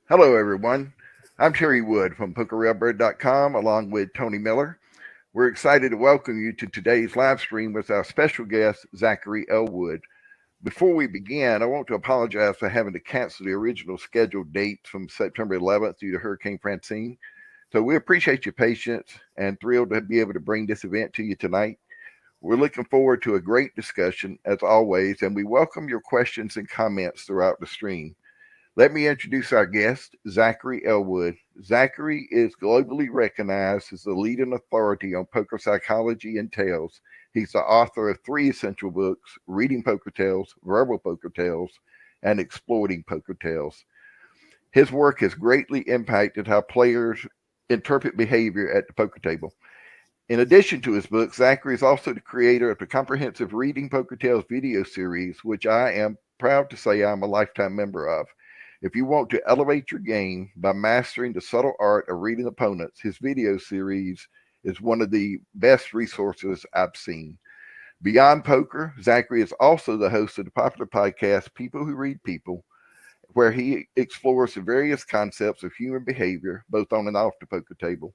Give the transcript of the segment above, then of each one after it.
Hello, everyone. I'm Terry Wood from PokerRailbird.com along with Tony Miller. We're excited to welcome you to today's live stream with our special guest, Zachary Elwood. Before we begin, I want to apologize for having to cancel the original scheduled date from September 11th due to Hurricane Francine. So we appreciate your patience and thrilled to be able to bring this event to you tonight. We're looking forward to a great discussion as always, and we welcome your questions and comments throughout the stream. Let me introduce our guest, Zachary Elwood. Zachary is globally recognized as the leading authority on poker psychology and tales. He's the author of 3 essential books, Reading Poker Tales, Verbal Poker Tales, and Exploiting Poker Tales. His work has greatly impacted how players interpret behavior at the poker table. In addition to his book, Zachary is also the creator of the comprehensive Reading Poker Tales video series, which I am proud to say I'm a lifetime member of. If you want to elevate your game by mastering the subtle art of reading opponents, his video series is one of the best resources I've seen. Beyond poker, Zachary is also the host of the popular podcast People Who Read People, where he explores the various concepts of human behavior, both on and off the poker table.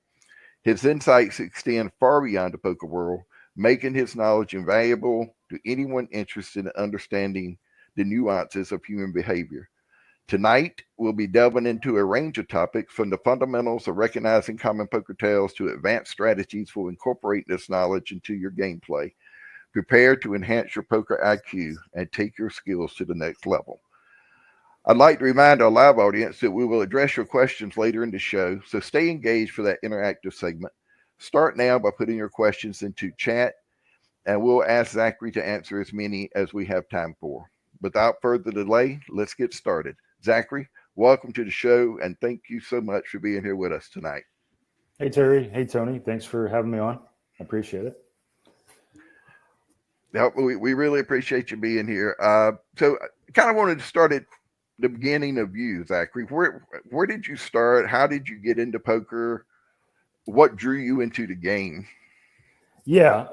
His insights extend far beyond the poker world, making his knowledge invaluable to anyone interested in understanding the nuances of human behavior. Tonight, we'll be delving into a range of topics from the fundamentals of recognizing common poker tales to advanced strategies for incorporating this knowledge into your gameplay. Prepare to enhance your poker IQ and take your skills to the next level. I'd like to remind our live audience that we will address your questions later in the show, so stay engaged for that interactive segment. Start now by putting your questions into chat, and we'll ask Zachary to answer as many as we have time for. Without further delay, let's get started. Zachary, welcome to the show, and thank you so much for being here with us tonight. Hey, Terry. Hey, Tony. Thanks for having me on. I appreciate it. We really appreciate you being here. So I kind of wanted to start at the beginning of you, Zachary. Where did you start? How did you get into poker? What drew you into the game? Yeah.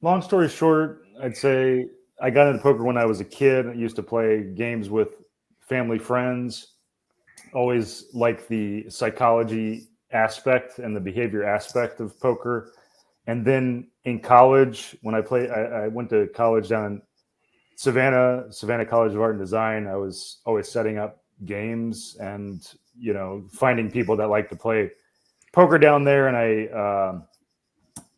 Long story short, I'd say I got into poker when I was a kid. I used to play games with family friends. Always liked the psychology aspect and the behavior aspect of poker. And then in college, when I went to college down in Savannah College of Art and Design. I was always setting up games and, finding people that like to play poker down there. And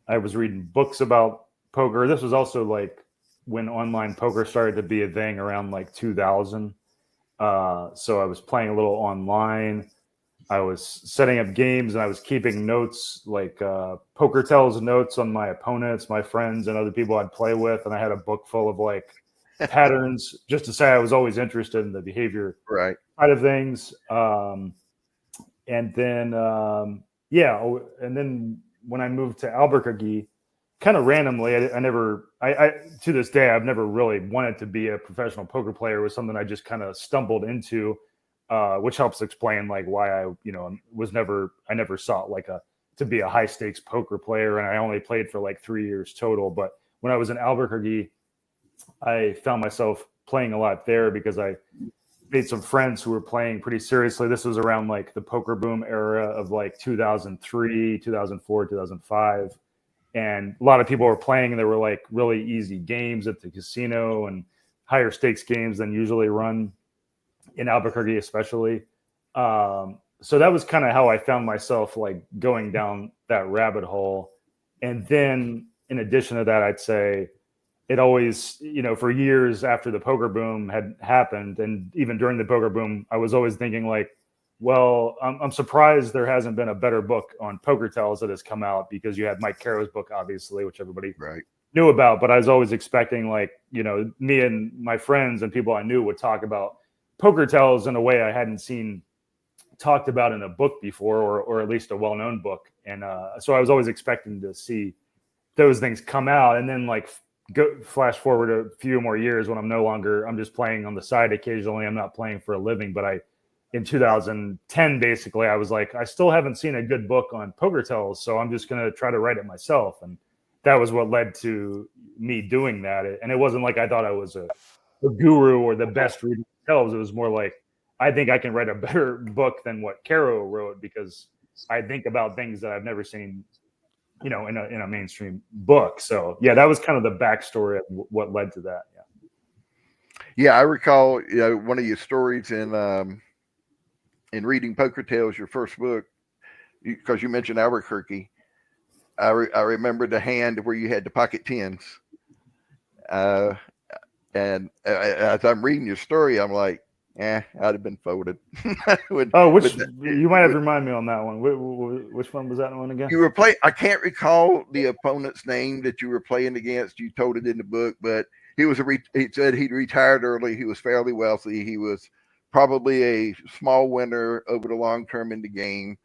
I was reading books about poker. This was also like when online poker started to be a thing around like 2000. So I was playing a little online. I was setting up games and I was keeping notes, like poker tells notes on my opponents, my friends, and other people I'd play with. And I had a book full of like patterns, just to say I was always interested in the behavior side of things. And then when I moved to Albuquerque, kind of randomly, I to this day, I've never really wanted to be a professional poker player. It was something I just kind of stumbled into, which helps explain like why I never sought to be a high stakes poker player. And I only played for like 3 years total. But when I was in Albuquerque, I found myself playing a lot there because I made some friends who were playing pretty seriously. This was around like the poker boom era of like 2003, 2004, 2005. And a lot of people were playing and there were like really easy games at the casino and higher stakes games than usually run in Albuquerque, especially. So that was kind of how I found myself like going down that rabbit hole. And then in addition to that, I'd say it always, for years after the poker boom had happened, and even during the poker boom, I was always thinking like, well, I'm surprised there hasn't been a better book on poker tells that has come out, because you had Mike Caro's book, obviously, which everybody knew about. But I was always expecting like, me and my friends and people I knew would talk about poker tells in a way I hadn't seen talked about in a book before, or at least a well-known book. And so I was always expecting to see those things come out. And then like flash forward a few more years when I'm just playing on the side occasionally. I'm not playing for a living, but in 2010, basically, I was like, I still haven't seen a good book on poker tells, so I'm just going to try to write it myself. And that was what led to me doing that. And it wasn't like I thought I was a guru or the best reader tells. It was more like I think I can write a better book than what Caro wrote because I think about things that I've never seen, in a mainstream book. So yeah, that was kind of the backstory of what led to that. Yeah. Yeah, I recall one of your stories in reading Poker Tales, your first book, because you mentioned Albuquerque. I remember the hand where you had the pocket tens. And as I'm reading your story, I'm like, I'd have been folded. You might have to remind me on that one. Which one was that one again? You were playing. I can't recall the opponent's name that you were playing against. You told it in the book, but he said he'd retired early. He was fairly wealthy. He was probably a small winner over the long term in the game.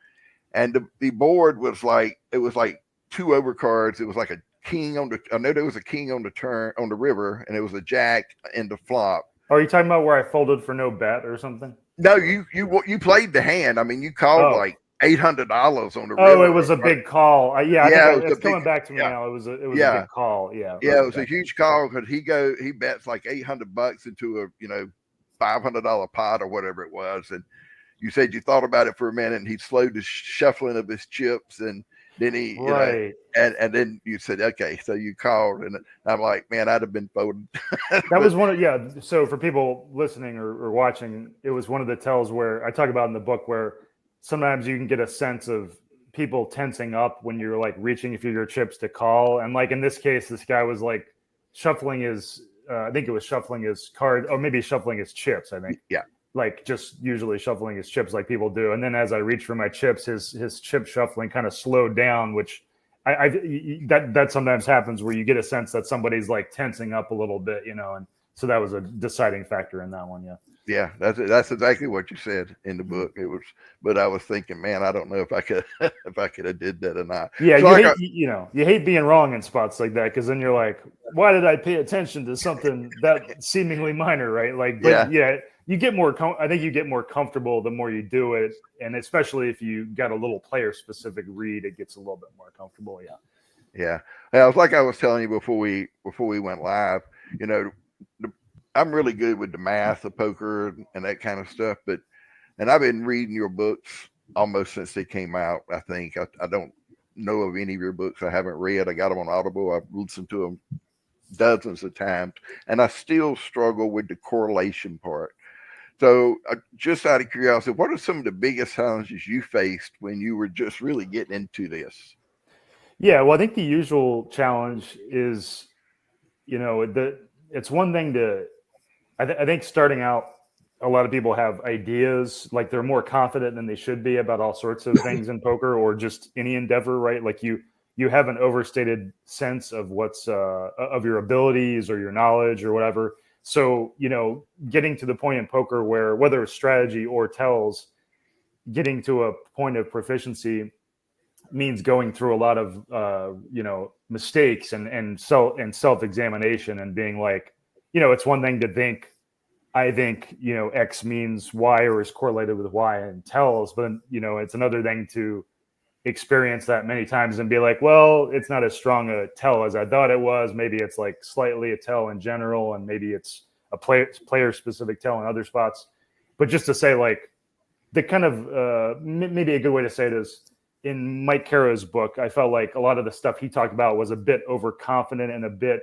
And the board was like, it was like 2 overcards. It was like a king I know there was a king on the turn on the river, and it was a jack in the flop. Oh, are you talking about where I folded for no bet or something? No, you played the hand. I mean, you called like $800 on the river. Oh, it was a big call. I think it's coming back to me now. It was a big call. Yeah. Yeah, it was a huge call because he bets like $800 into a $500 pot or whatever it was, and you said you thought about it for a minute, and he slowed the shuffling of his chips, and then he and then you said, okay, so you called, and I'm like, man, I'd have been folded. That was one of So for people listening or watching, it was one of the tells where I talk about in the book where sometimes you can get a sense of people tensing up when you're like reaching for your chips to call, and like in this case, this guy was like shuffling his. I think it was shuffling his card, or maybe shuffling his chips. I think. Yeah. Like just usually shuffling his chips like people do. And then as I reached for my chips, his chip shuffling kind of slowed down, which that sometimes happens where you get a sense that somebody's like tensing up a little bit, and so that was a deciding factor in that one. Yeah. Yeah, that's exactly what you said in the book. It was, but I was thinking, man, I don't know if I could have did that or not. Yeah, so you hate being wrong in spots like that because then you're like, why did I pay attention to something that seemingly minor, right? Like, but you get more. I think you get more comfortable the more you do it, and especially if you got a little player specific read, it gets a little bit more comfortable. Yeah. Yeah, it was like I was telling you before we went live. I'm really good with the math of poker and that kind of stuff, and I've been reading your books almost since they came out. I think I don't know of any of your books I haven't read. I got them on Audible. I've listened to them dozens of times, and I still struggle with the correlation part. So just out of curiosity, what are some of the biggest challenges you faced when you were just really getting into this? Yeah, well, I think the usual challenge is, it's one thing to, I think starting out, a lot of people have ideas, like they're more confident than they should be about all sorts of things in poker or just any endeavor, right? Like you have an overstated sense of what's of your abilities or your knowledge or whatever. So, getting to the point in poker where whether it's strategy or tells, getting to a point of proficiency means going through a lot of, mistakes and self-examination and being like, it's one thing to think, I think, X means Y or is correlated with Y and tells, but, it's another thing to experience that many times and be like, well, it's not as strong a tell as I thought it was. Maybe it's like slightly a tell in general, and maybe it's a player specific tell in other spots. But just to say, like, the kind of maybe a good way to say it is in Mike Caro's book, I felt like a lot of the stuff he talked about was a bit overconfident and a bit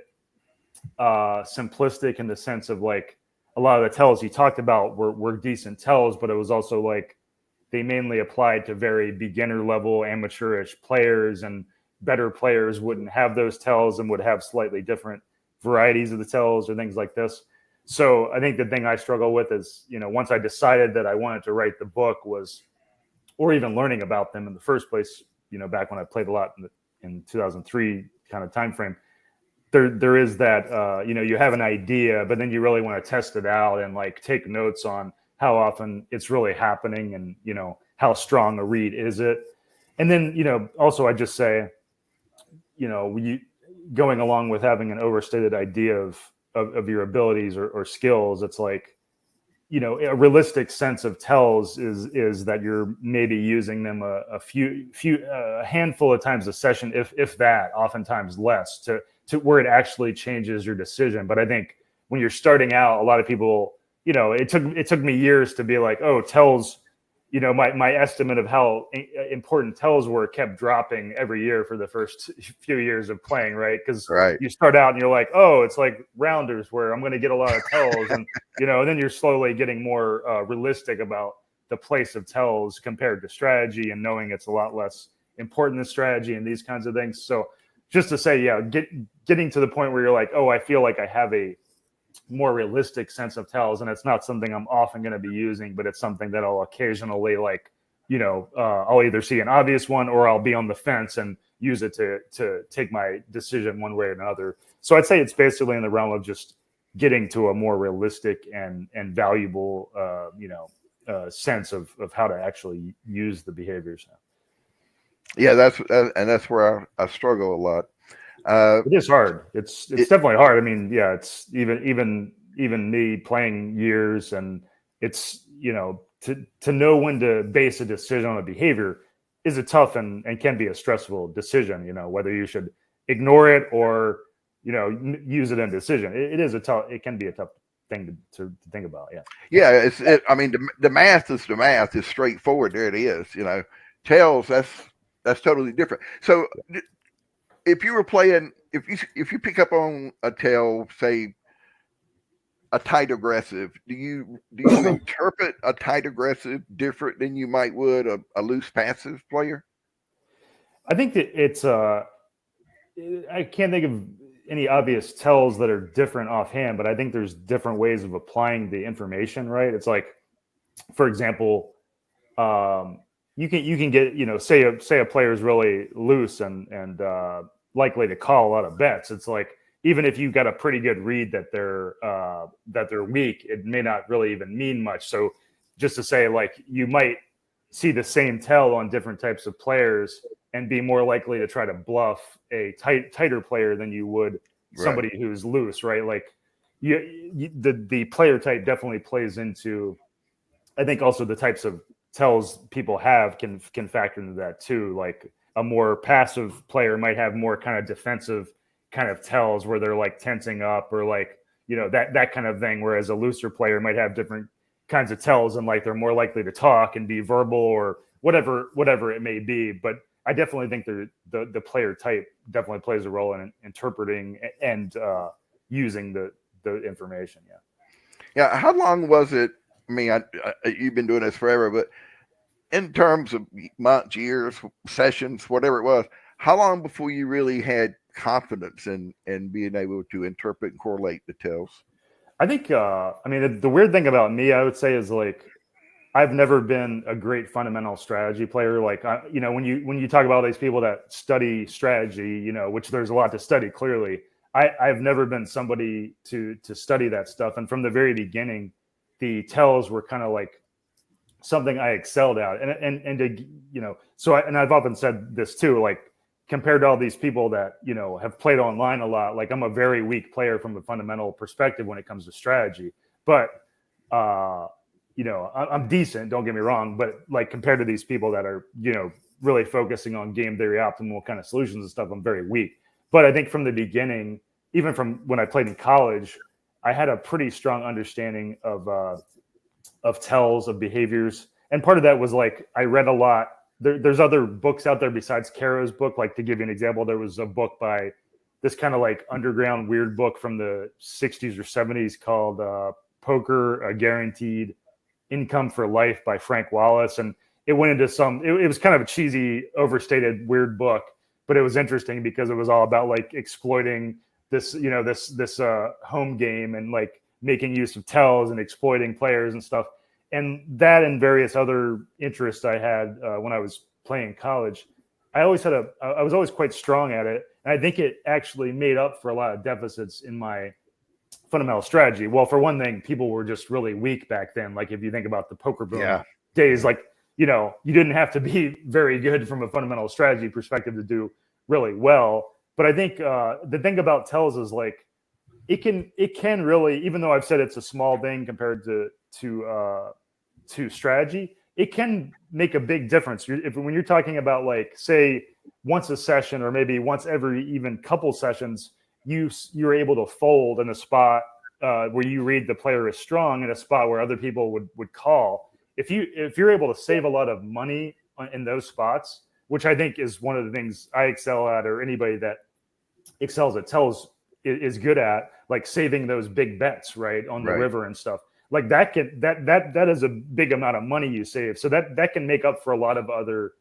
simplistic in the sense of like a lot of the tells he talked about were decent tells, but it was also like they mainly applied to very beginner level amateurish players, and better players wouldn't have those tells and would have slightly different varieties of the tells or things like this. So I think the thing I struggle with is, once I decided that I wanted to write the book or even learning about them in the first place, back when I played a lot in 2003 kind of time frame, there is that, you have an idea, but then you really want to test it out and like take notes on how often it's really happening and, how strong a read is it. And then, also I just say, going along with having an overstated idea of your abilities or skills, it's like, a realistic sense of tells is that you're maybe using them a handful of times a session, if that, oftentimes less, to where it actually changes your decision. But I think when you're starting out, a lot of people, it took me years to be like, oh, tells, my estimate of how important tells were kept dropping every year for the first few years of playing, right? Because Right. you start out and you're like, oh, it's like rounders where I'm going to get a lot of tells, and and then you're slowly getting more realistic about the place of tells compared to strategy, and knowing it's a lot less important than strategy and these kinds of things. So just to say, yeah, getting to the point where you're like, oh, I feel like I have a more realistic sense of tells, and it's not something I'm often going to be using, but it's something that I'll occasionally I'll either see an obvious one or I'll be on the fence and use it to take my decision one way or another. So I'd say it's basically in the realm of just getting to a more realistic and valuable sense of how to actually use the behaviors. Yeah, that's where I struggle a lot. It is hard. It's definitely hard. I mean, yeah, it's even me playing years, and it's to know when to base a decision on a behavior is a tough and can be a stressful decision. Whether you should ignore it or use it in decision. It can be a tough thing to think about. Yeah. Yeah, I mean, the math is straightforward. There it is. Tells, that's totally different. So if you were playing, if you pick up on a tell, say a tight aggressive, do you interpret a tight aggressive different than you might would a loose passive player? I think that it's I can't think of any obvious tells that are different offhand, but I think there's different ways of applying the information, right? It's like, for example, you can get, say a player is really loose and likely to call a lot of bets. It's like, even if you've got a pretty good read that they're weak, it may not really even mean much. So just to say, like, you might see the same tell on different types of players and be more likely to try to bluff a tighter player than you would somebody who's loose, right? Like the player type definitely plays into, I think, also the types of tells people have can factor into that too. Like a more passive player might have more kind of defensive kind of tells where they're like tensing up or like, that kind of thing. Whereas a looser player might have different kinds of tells and like they're more likely to talk and be verbal or whatever it may be. But I definitely think the player type definitely plays a role in interpreting and using the information. Yeah. Yeah. How long was it? I mean, you've been doing this forever, but in terms of months, years, sessions, whatever it was, how long before you really had confidence in being able to interpret and correlate the tells? I think, I mean, the weird thing about me, I would say, is like, I've never been a great fundamental strategy player. Like, when you talk about these people that study strategy, which there's a lot to study, clearly, I've never been somebody to study that stuff. And from the very beginning, the tells were kind of like something I excelled at. And to, and I've often said this too, like, compared to all these people that, have played online a lot, like I'm a very weak player from a fundamental perspective when it comes to strategy. But, I'm decent, don't get me wrong, but like compared to these people that are, really focusing on game theory, optimal kind of solutions and stuff, I'm very weak. But I think from the beginning, even from when I played in college, I had a pretty strong understanding of tells, of behaviors. And part of that was like, I read a lot. There's other books out there besides Caro's book. Like, to give you an example, there was a book by this kind of like underground weird book from the 60s or 70s called Poker, a Guaranteed Income for Life by Frank Wallace. And it went into it was kind of a cheesy, overstated, weird book, but it was interesting because it was all about like exploiting this, this home game and like making use of tells and exploiting players and stuff. And that and various other interests I had when I was playing college, I was always quite strong at it. And I think it actually made up for a lot of deficits in my fundamental strategy. Well, for one thing, people were just really weak back then. Like if you think about the poker boom days, like, you didn't have to be very good from a fundamental strategy perspective to do really well. But I think the thing about tells is like, it can really, even though I've said it's a small thing compared to strategy, it can make a big difference. When you're talking about like, say, once a session or maybe once every even couple sessions, you're able to fold in a spot where you read the player is strong in a spot where other people would call. If you're able to save a lot of money in those spots, which I think is one of the things I excel at, or anybody that excels at tells is good at, like saving those big bets, right, on the river and stuff. Like that is a big amount of money you save. So that can make up for a lot of other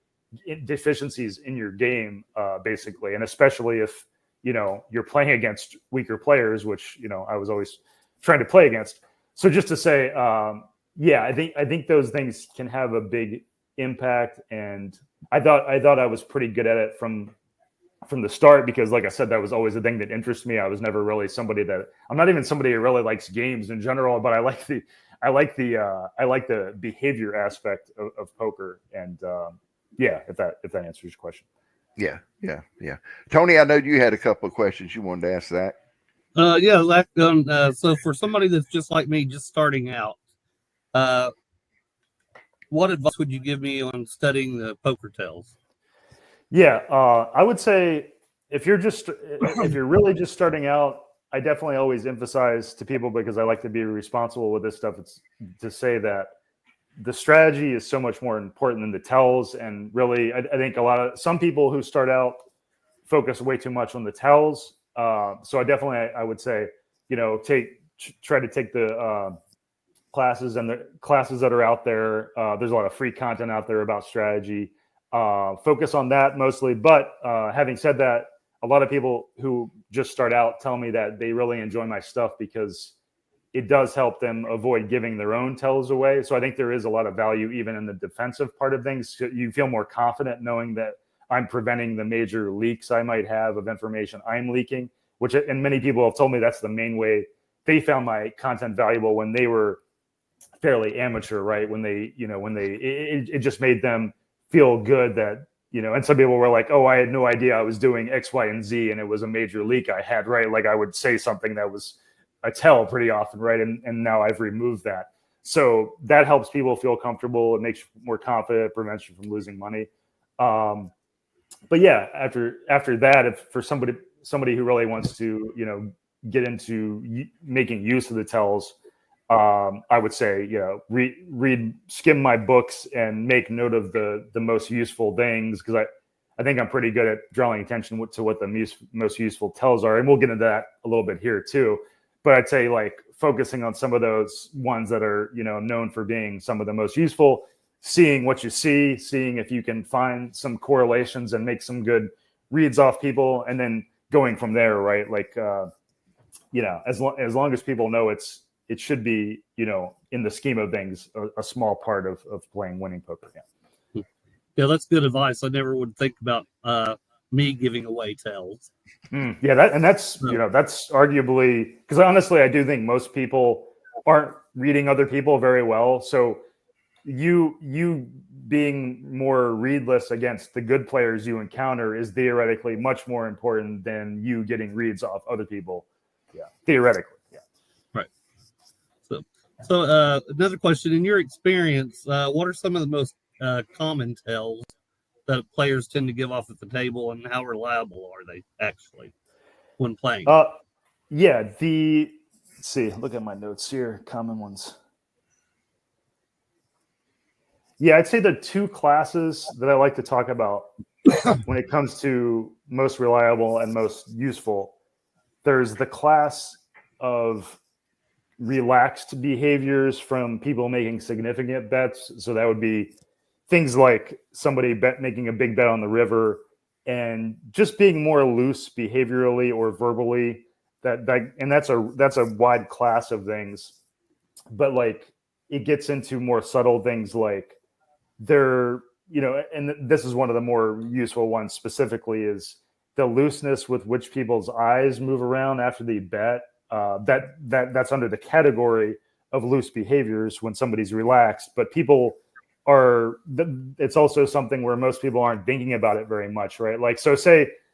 deficiencies in your game, basically, and especially if you're playing against weaker players, which I was always trying to play against. So just to say, I think those things can have a big impact, and I thought I was pretty good at it from the start, because like I said, that was always the thing that interests me. I was never really I'm not even somebody who really likes games in general, but I like the behavior aspect of poker. And if that answers your question. Yeah. Tony, I know you had a couple of questions you wanted to ask Zach. So for somebody that's just like me, just starting out, what advice would you give me on studying the poker tells? Yeah, I would say if you're really just starting out, I definitely always emphasize to people, because I like to be responsible with this stuff, it's to say that the strategy is so much more important than the tells. And really, I think some people who start out focus way too much on the tells. So I would say, try to take the classes and the classes that are out there. There's a lot of free content out there about strategy. Focus on that mostly. But having said that, a lot of people who just start out tell me that they really enjoy my stuff because it does help them avoid giving their own tells away. So I think there is a lot of value even in the defensive part of things. You feel more confident knowing that I'm preventing the major leaks I might have of information I'm leaking, and many people have told me that's the main way they found my content valuable when they were fairly amateur, right? It just made them feel good that, and some people were like, oh, I had no idea I was doing X, Y, and Z, and it was a major leak I had, right? Like I would say something that was a tell pretty often, right? And now I've removed that. So that helps people feel comfortable. It makes you more confident, prevents you from losing money. But yeah, after that, if for somebody who really wants to, get into making use of the tells, I would say, skim my books and make note of the most useful things, because I think I'm pretty good at drawing attention to what the most useful tells are, and we'll get into that a little bit here too. But I'd say like focusing on some of those ones that are known for being some of the most useful, seeing what you see, seeing if you can find some correlations and make some good reads off people, and then going from there, right? Like as long as people know it should be, in the scheme of things, a small part of playing winning poker. Yeah, that's good advice. I never would think about me giving away tells. Yeah, that's arguably, because honestly, I do think most people aren't reading other people very well. So you being more readless against the good players you encounter is theoretically much more important than you getting reads off other people. Yeah, theoretically. So another question, in your experience, what are some of the most common tells that players tend to give off at the table, and how reliable are they actually when playing? Let's see, look at my notes here, common ones. Yeah, I'd say the two classes that I like to talk about when it comes to most reliable and most useful, there's the class of relaxed behaviors from people making significant bets. So that would be things like somebody making a big bet on the river and just being more loose behaviorally or verbally. And that's a wide class of things. But like it gets into more subtle things like and this is one of the more useful ones specifically, is the looseness with which people's eyes move around after they bet. That's under the category of loose behaviors when somebody's relaxed, but it's also something where most people aren't thinking about it very much, right? Like, so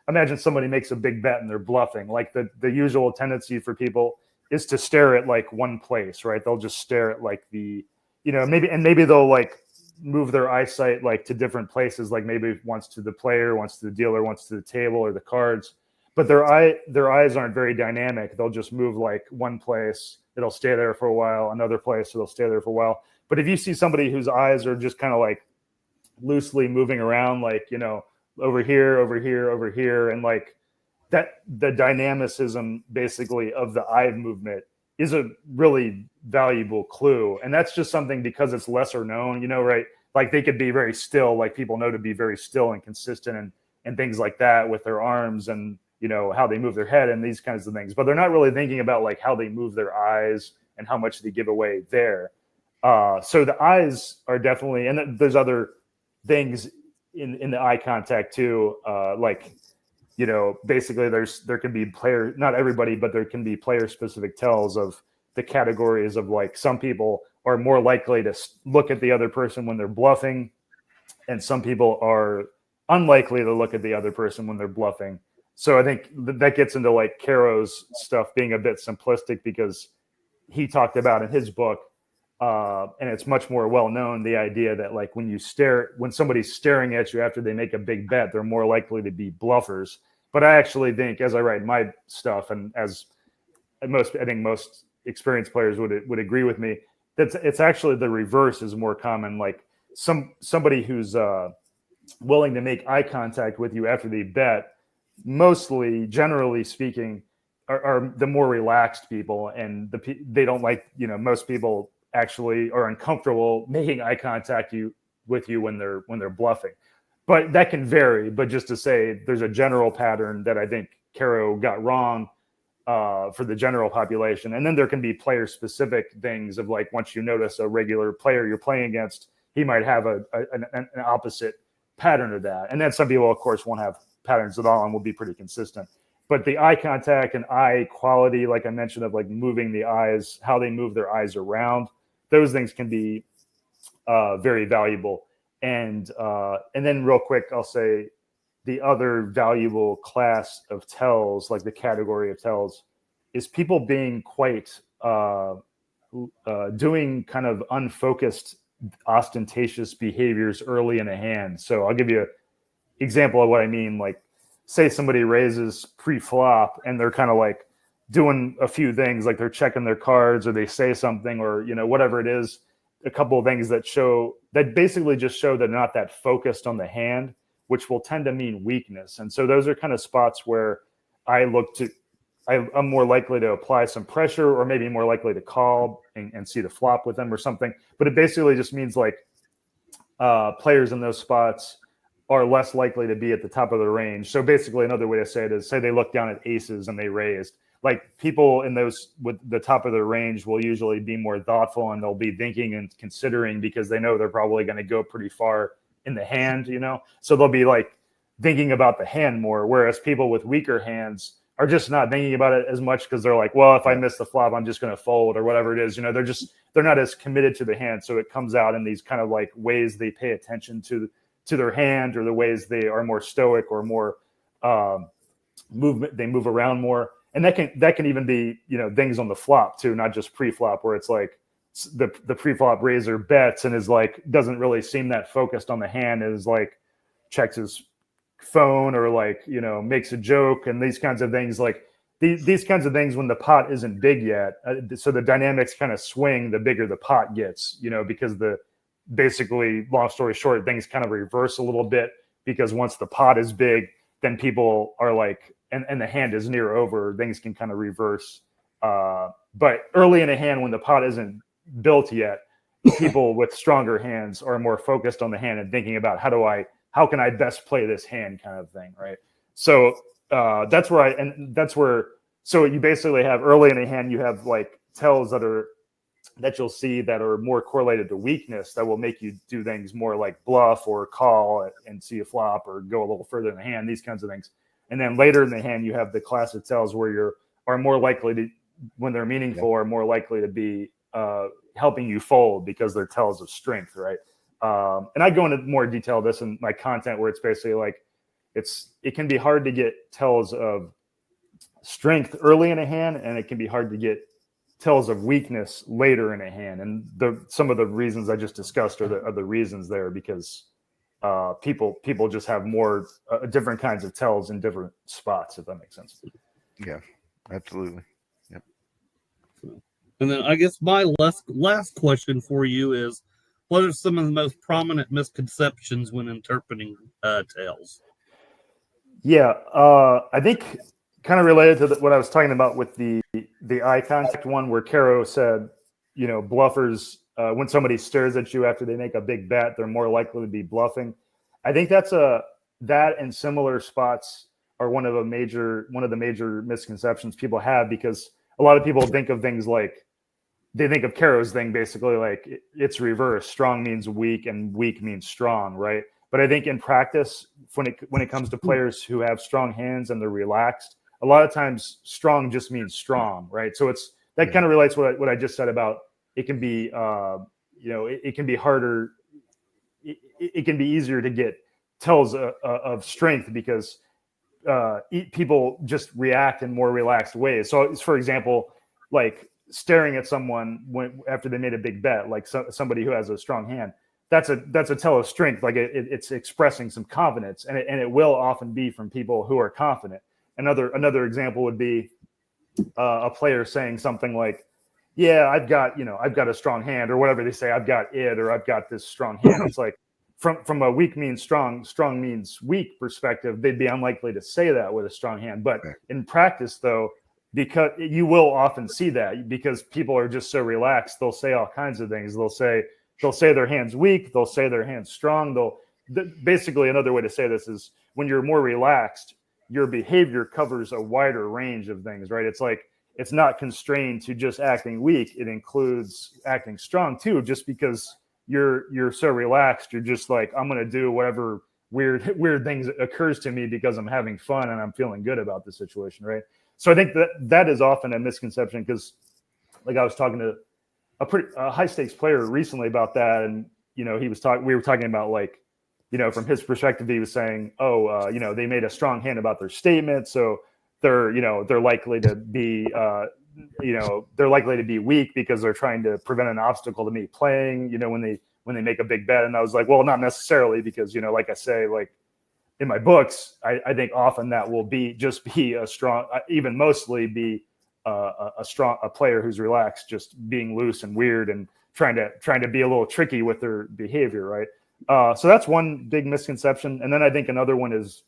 imagine somebody makes a big bet and they're bluffing. Like the usual tendency for people is to stare at like one place, right? They'll just stare at like maybe they'll like move their eyesight like to different places, like maybe once to the player, once to the dealer, once to the table or the cards. but their eyes aren't very dynamic. They'll just move like one place, it'll stay there for a while, another place, it'll stay there for a while. But if you see somebody whose eyes are just kind of like loosely moving around, like, you know, over here, over here, over here, and like that, the dynamicism basically of the eye movement is a really valuable clue. And that's just something because it's lesser known, you know, right? Like they could be very still, like people know to be very still and consistent and things like that with their arms and, you know, how they move their head and these kinds of things. But they're not really thinking about like how they move their eyes and how much they give away there. So the eyes are definitely, and there's other things in the eye contact too, like, you know, basically there can be player, not everybody, but there can be player specific tells of the categories of like some people are more likely to look at the other person when they're bluffing, and some people are unlikely to look at the other person when they're bluffing. So I think that gets into like Caro's stuff being a bit simplistic because he talked about in his book, and it's much more well known, the idea that like when somebody's staring at you after they make a big bet, they're more likely to be bluffers. But I actually think, as I write my stuff, and as I think most experienced players would agree with me, that it's actually the reverse is more common. Like somebody who's willing to make eye contact with you after they bet, mostly, generally speaking, are the more relaxed people, and they don't like, you know, most people actually are uncomfortable making eye contact with you when they're bluffing. But that can vary. But just to say, there's a general pattern that I think Caro got wrong for the general population. And then there can be player specific things of like, once you notice a regular player you're playing against, he might have an opposite pattern of that. And then some people, of course, won't have patterns at all and will be pretty consistent. But the eye contact and eye quality, like I mentioned, of like moving the eyes, how they move their eyes around, those things can be very valuable. And then real quick, I'll say the other valuable class of tells, like the category of tells, is people being quite doing kind of unfocused, ostentatious behaviors early in a hand. So I'll give you an example of what I mean. Like, say somebody raises pre-flop and they're kind of like doing a few things, like they're checking their cards or they say something, or, you know, whatever it is, a couple of things that basically just show they're not that focused on the hand, which will tend to mean weakness. And so those are kind of spots where I'm more likely to apply some pressure, or maybe more likely to call and see the flop with them or something. But it basically just means like players in those spots are less likely to be at the top of the range. So basically another way to say it is, say they look down at aces and they raised. Like people in those with the top of their range will usually be more thoughtful, and they'll be thinking and considering because they know they're probably going to go pretty far in the hand, you know? So they'll be like thinking about the hand more. Whereas people with weaker hands are just not thinking about it as much because they're like, well, if I miss the flop, I'm just going to fold or whatever it is. You know, they're not as committed to the hand. So it comes out in these kind of like ways they pay attention to their hand, or the ways they are more stoic or more movement. They move around more. And that can even be, you know, things on the flop too, not just pre-flop, where it's like the pre-flop raiser bets and is like, doesn't really seem that focused on the hand, is like checks his phone or like, you know, makes a joke and these kinds of things. Like these kinds of things when the pot isn't big yet. So the dynamics kind of swing the bigger the pot gets, you know, because basically, long story short, things kind of reverse a little bit, because once the pot is big, then people are like, and the hand is near over, things can kind of reverse. But early in a hand, when the pot isn't built yet, people with stronger hands are more focused on the hand and thinking about how can I best play this hand, kind of thing, right? So that's where so you basically have early in a hand, you have like tells that you'll see that are more correlated to weakness, that will make you do things more like bluff or call and see a flop or go a little further in the hand, these kinds of things. And then later in the hand, you have the class of tells where are more likely to, when they're meaningful, are more likely to be helping you fold because they're tells of strength, right? And I go into more detail of this in my content, where it's basically like it can be hard to get tells of strength early in a hand, and it can be hard to get tells of weakness later in a hand. And some of the reasons I just discussed are the reasons there, because people just have more different kinds of tells in different spots, if that makes sense. Yeah, absolutely. Yep. And then I guess my last question for you is, what are some of the most prominent misconceptions when interpreting tales? Yeah, I think kind of related to what I was talking about with the eye contact one, where Caro said, bluffers, when somebody stares at you after they make a big bet, they're more likely to be bluffing. I think that and similar spots are one of the major misconceptions people have, because a lot of people think of things like, they think of Caro's thing basically like it's reverse. Strong means weak and weak means strong, right? But I think in practice, when it comes to players who have strong hands and they're relaxed, a lot of times strong just means strong, right? So that kind of relates to what I just said about it can be, it can be harder. It can be easier to get tells of strength because people just react in more relaxed ways. So, for example, like staring at someone after they made a big bet, like somebody who has a strong hand, that's a tell of strength. Like it's expressing some confidence, and it will often be from people who are confident. Another example would be a player saying something like, "Yeah, I've got a strong hand," or whatever they say. "I've got it," or "I've got this strong hand." It's like from a weak means strong means weak perspective, they'd be unlikely to say that with a strong hand. But in practice, though, because you will often see that because people are just so relaxed, they'll say all kinds of things. They'll say their hand's weak. They'll say their hand's strong. Basically, another way to say this is when you're more relaxed, your behavior covers a wider range of things, right? It's like it's not constrained to just acting weak. It includes acting strong too, just because you're so relaxed. You're just like, I'm going to do whatever weird things occurs to me because I'm having fun and I'm feeling good about the situation, right? So I think that is often a misconception because, like, I was talking to a high stakes player recently about that, and we were talking about, like, from his perspective, he was saying, they made a strong hand about their statement, so they're likely to be they're likely to be weak because they're trying to prevent an obstacle to me playing, when they make a big bet. And I was like, well, not necessarily, because like I say, like in my books, I think often that will be a strong, even mostly be a player who's relaxed, just being loose and weird and trying to be a little tricky with their behavior, right? So that's one big misconception. And then I think another one is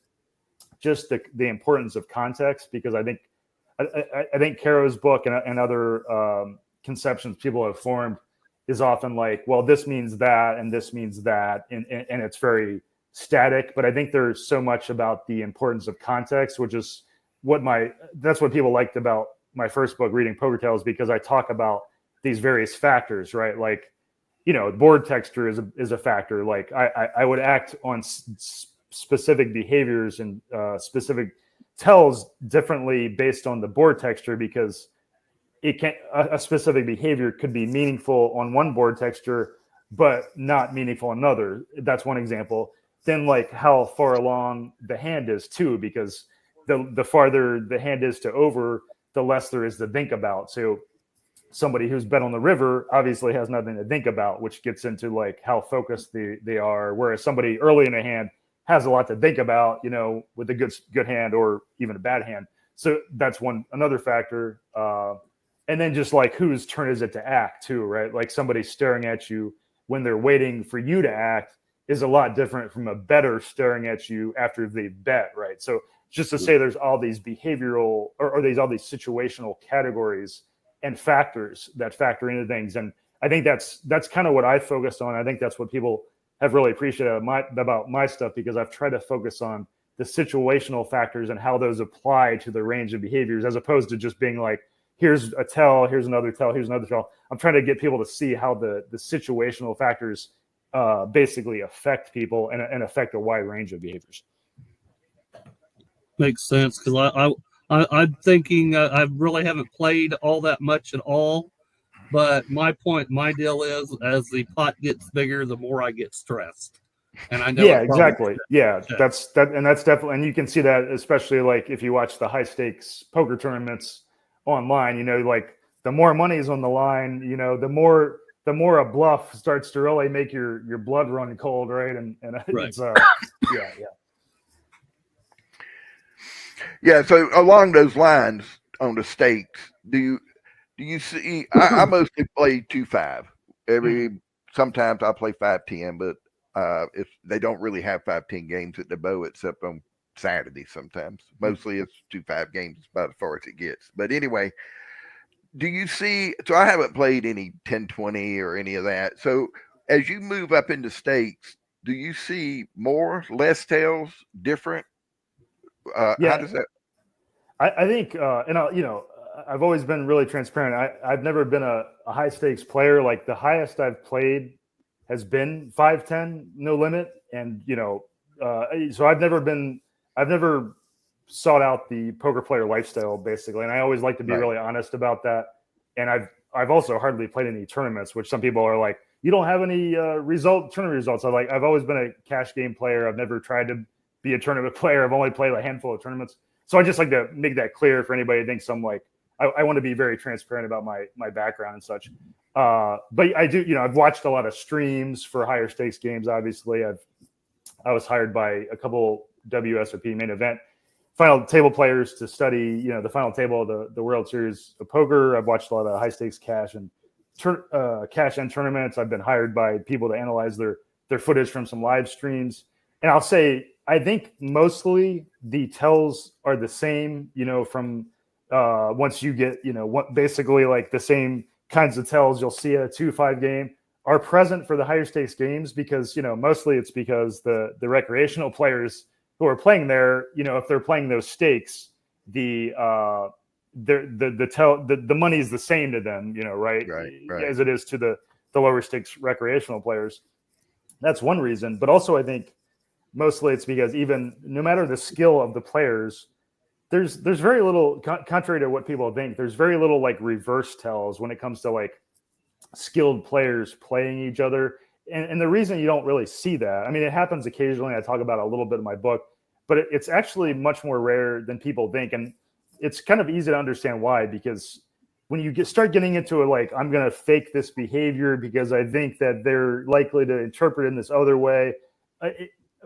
just the importance of context, because I think Caro's book and other conceptions people have formed is often like, well, this means that and this means that, and it's very static. But I think there's so much about the importance of context, which is that's what people liked about my first book, Reading Poker Tales, because I talk about these various factors, right? Like, board texture is a factor. Like I would act on specific behaviors and specific tells differently based on the board texture, because a specific behavior could be meaningful on one board texture but not meaningful on another. That's one example. Then, like, how far along the hand is too, because the farther the hand is to over, the less there is to think about. So somebody who's bet on the river obviously has nothing to think about, which gets into like how focused they are, whereas somebody early in a hand has a lot to think about, with a good hand or even a bad hand. So that's another factor. And then just like whose turn is it to act too, right? Like somebody staring at you when they're waiting for you to act is a lot different from a bettor staring at you after they bet, right? So just to say there's all these behavioral or all these situational categories and factors that factor into things. And I think that's kind of what I focused on. I think that's what people have really appreciated about my stuff, because I've tried to focus on the situational factors and how those apply to the range of behaviors, as opposed to just being like, here's a tell, here's another tell, here's another tell. I'm trying to get people to see how the situational factors basically affect people and affect a wide range of behaviors. Makes sense, because I'm thinking I really haven't played all that much at all. But my deal is, as the pot gets bigger, the more I get stressed. And I know. Yeah, exactly. Yeah, that's definitely, and you can see that especially like if you watch the high stakes poker tournaments online. Like the more money is on the line, the more the more a bluff starts to really make your blood run cold, right? And Right. it's yeah. Yeah. So along those lines on the stakes, do you see? I mostly play 2-5. Sometimes I play 5-10, but if they don't really have 5-10 games at the Bow except on Saturday, sometimes mostly it's 2-5 games. It's about as far as it gets. But anyway, do you see? So I haven't played any 10-20 or any of that. So as you move up into stakes, do you see more, less tails, different? How does that? I think, and I've always been really transparent. I've never been a high stakes player. Like the highest I've played has been 5-10, no limit. And, so I've never sought out the poker player lifestyle basically. And I always like to be really honest about that. And I've also hardly played any tournaments, which some people are like, you don't have any tournament results. I've always been a cash game player. I've never tried to be a tournament player. I've only played a handful of tournaments. So I just like to make that clear for anybody who thinks I'm like, I want to be very transparent about my background and such. But I do, I've watched a lot of streams for higher stakes games. Obviously, I was hired by a couple WSOP Main Event final table players to study, the final table of the World Series of Poker. I've watched a lot of high stakes cash and cash end tournaments. I've been hired by people to analyze their footage from some live streams. And I'll say, I think mostly the tells are the same, from once you get, basically like the same kinds of tells you'll see at a 2-5 game are present for the higher stakes games because, mostly it's because the recreational players who are playing there, if they're playing those stakes, the money is the same to them, right? As it is to the lower stakes recreational players. That's one reason. But also I think mostly it's because even no matter the skill of the players, there's very little, contrary to what people think, there's very little like reverse tells when it comes to like skilled players playing each other. And the reason you don't really see that, I mean, it happens occasionally. I talk about it a little bit in my book, but it's actually much more rare than people think. And it's kind of easy to understand why, because when you start getting into it, like, I'm going to fake this behavior because I think that they're likely to interpret it in this other way.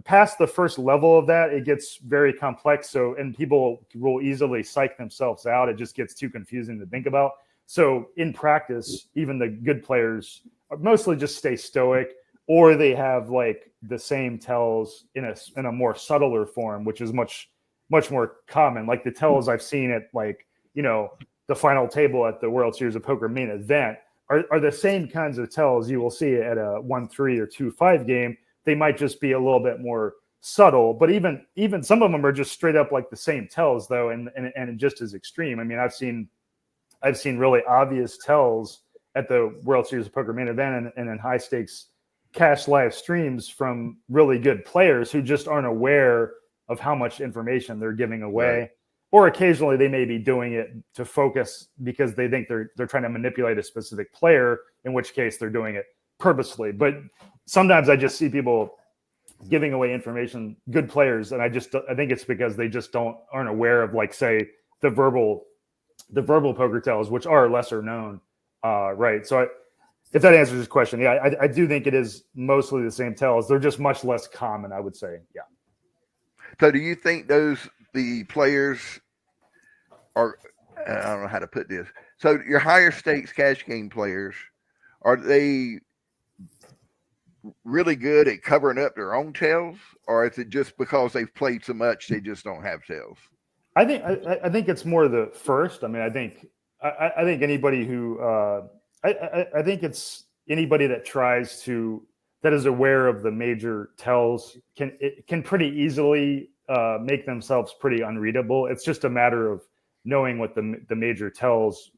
Past the first level of that, it gets very complex. So, and people will easily psych themselves out. It just gets too confusing to think about. So in practice, even the good players mostly just stay stoic, or they have like the same tells in a more subtler form, which is much more common. Like the tells I've seen at like, the final table at the World Series of Poker Main Event are the same kinds of tells you will see at a 1-3 or 2-5 game. They might just be a little bit more subtle, but even some of them are just straight up like the same tells though, and just as extreme. I mean, I've seen really obvious tells at the World Series of Poker Main Event and in high stakes cash live streams from really good players who just aren't aware of how much information they're giving away. Right. Or occasionally they may be doing it to focus because they think they're trying to manipulate a specific player, in which case they're doing it purposely. But sometimes I just see people giving away information, good players, and I think it's because they just aren't aware of, like, say, the verbal poker tells, which are lesser known, right? So if that answers this question, yeah, I do think it is mostly the same tells. They're just much less common, I would say. Yeah. So do you think the players are, I don't know how to put this. So your higher stakes cash game players, are they really good at covering up their own tails, or is it just because they've played so much they just don't have tails? I think it's more the first. I mean, I think anybody who I think it's anybody that is aware of the major tells can pretty easily make themselves pretty unreadable. It's just a matter of knowing what the major tells,